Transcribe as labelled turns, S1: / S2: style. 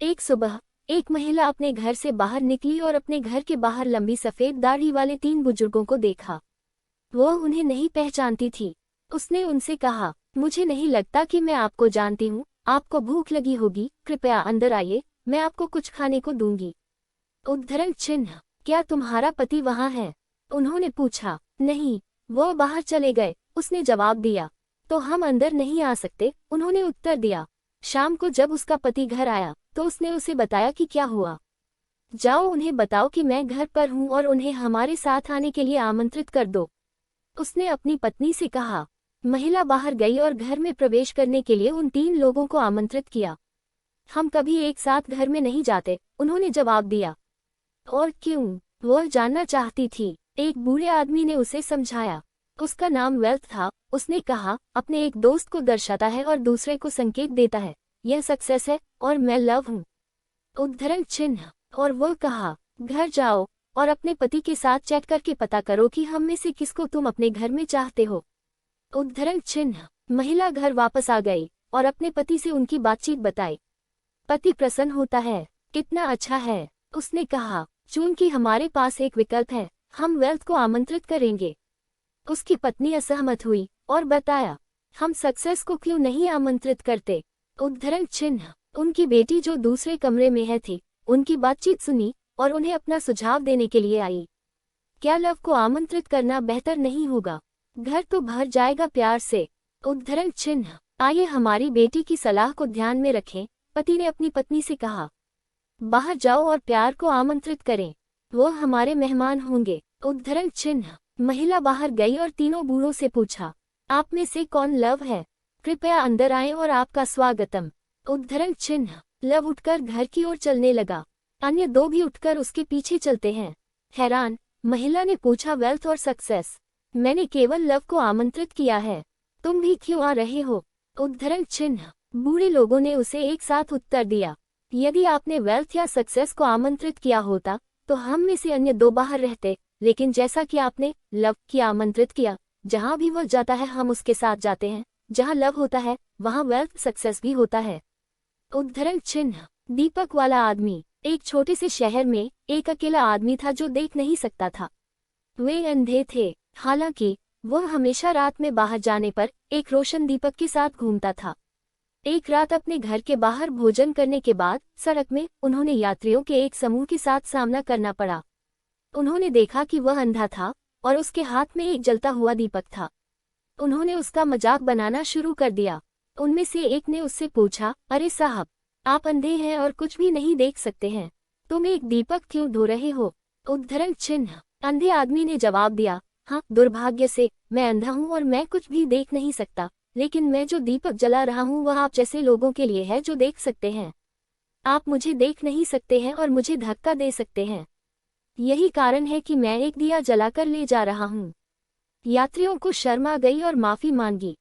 S1: एक सुबह एक महिला अपने घर से बाहर निकली और अपने घर के बाहर लंबी सफेद दाढ़ी वाले 3 बुजुर्गों को देखा। वो उन्हें नहीं पहचानती थी। उसने उनसे कहा, मुझे नहीं लगता कि मैं आपको जानती हूँ। आपको भूख लगी होगी, कृपया अंदर आइए, मैं आपको कुछ खाने को दूंगी। उद्धरण चिन्ह, क्या तुम्हारा पति वहाँ है? उन्होंने पूछा। नहीं, वो बाहर चले गए, उसने जवाब दिया। तो हम अंदर नहीं आ सकते, उन्होंने उत्तर दिया। शाम को जब उसका पति घर आया तो उसने उसे बताया कि क्या हुआ। जाओ उन्हें बताओ कि मैं घर पर हूँ और उन्हें हमारे साथ आने के लिए आमंत्रित कर दो, उसने अपनी पत्नी से कहा। महिला बाहर गई और घर में प्रवेश करने के लिए उन 3 लोगों को आमंत्रित किया। हम कभी एक साथ घर में नहीं जाते, उन्होंने जवाब दिया। और क्यों? वो जानना चाहती थी। एक बूढ़े आदमी ने उसे समझाया। उसका नाम वेल्थ था। उसने कहा, अपने एक दोस्त को दर्शाता है और दूसरे को संकेत देता है। यह सक्सेस है और मैं लव हूँ। उद्धरण चिन्ह, और वो कहा, घर जाओ और अपने पति के साथ चैट करके पता करो कि हम में से किसको तुम अपने घर में चाहते हो। उद्धरण चिन्ह, महिला घर वापस आ गई और अपने पति से उनकी बातचीत बताई। पति प्रसन्न होता है। कितना अच्छा है, उसने कहा। चूंकि हमारे पास एक विकल्प है, हम वेल्थ को आमंत्रित करेंगे। उसकी पत्नी असहमत हुई और बताया, हम सक्सेस को क्यों नहीं आमंत्रित करते। उद्धरण चिन्ह, उनकी बेटी जो दूसरे कमरे में है थी, उनकी बातचीत सुनी और उन्हें अपना सुझाव देने के लिए आई। क्या लव को आमंत्रित करना बेहतर नहीं होगा? घर तो भर जाएगा प्यार से। उद्धरण चिन्ह, आइए हमारी बेटी की सलाह को ध्यान में रखें, पति ने अपनी पत्नी से कहा। बाहर जाओ और प्यार को आमंत्रित करें, वो हमारे मेहमान होंगे। उद्धरण चिन्ह, महिला बाहर गई और तीनों बूढ़ों से पूछा, आप में से कौन लव है? कृपया अंदर आएं और आपका स्वागतम। उद्धरण चिन्ह, लव उठकर घर की ओर चलने लगा। अन्य 2 भी उठकर उसके पीछे चलते हैं। हैरान, महिला ने पूछा, वेल्थ और सक्सेस? मैंने केवल लव को आमंत्रित किया है, तुम भी क्यों आ रहे हो? उद्धरण चिन्ह, बूढ़े लोगों ने उसे एक साथ उत्तर दिया। यदि आपने वेल्थ या सक्सेस को आमंत्रित किया होता तो हम में से अन्य 2 बाहर रहते, लेकिन जैसा कि आपने लव की आमंत्रित किया, जहां भी वो जाता है हम उसके साथ जाते हैं। जहां लव होता है वहां वेल्थ सक्सेस भी होता है। उद्धरण चिन्ह, दीपक वाला आदमी। एक छोटे से शहर में एक अकेला आदमी था जो देख नहीं सकता था। वे अंधे थे। हालांकि वह हमेशा रात में बाहर जाने पर एक रोशन दीपक के साथ घूमता था। एक रात अपने घर के बाहर भोजन करने के बाद सड़क में उन्होंने यात्रियों के एक समूह के साथ सामना करना पड़ा। उन्होंने देखा कि वह अंधा था और उसके हाथ में एक जलता हुआ दीपक था। उन्होंने उसका मजाक बनाना शुरू कर दिया। उनमें से एक ने उससे पूछा, अरे साहब, आप अंधे हैं और कुछ भी नहीं देख सकते हैं, तुम एक दीपक क्यों ढो रहे हो? उद्धरण चिन्ह, अंधे आदमी ने जवाब दिया, हाँ, दुर्भाग्य से मैं अंधा हूँ और मैं कुछ भी देख नहीं सकता, लेकिन मैं जो दीपक जला रहा हूँ वह आप जैसे लोगों के लिए है जो देख सकते हैं। आप मुझे देख नहीं सकते हैं और मुझे धक्का दे सकते हैं। यही कारण है कि मैं एक दिया जलाकर ले जा रहा हूँ। यात्रियों को शर्म आ गई और माफी मांगी।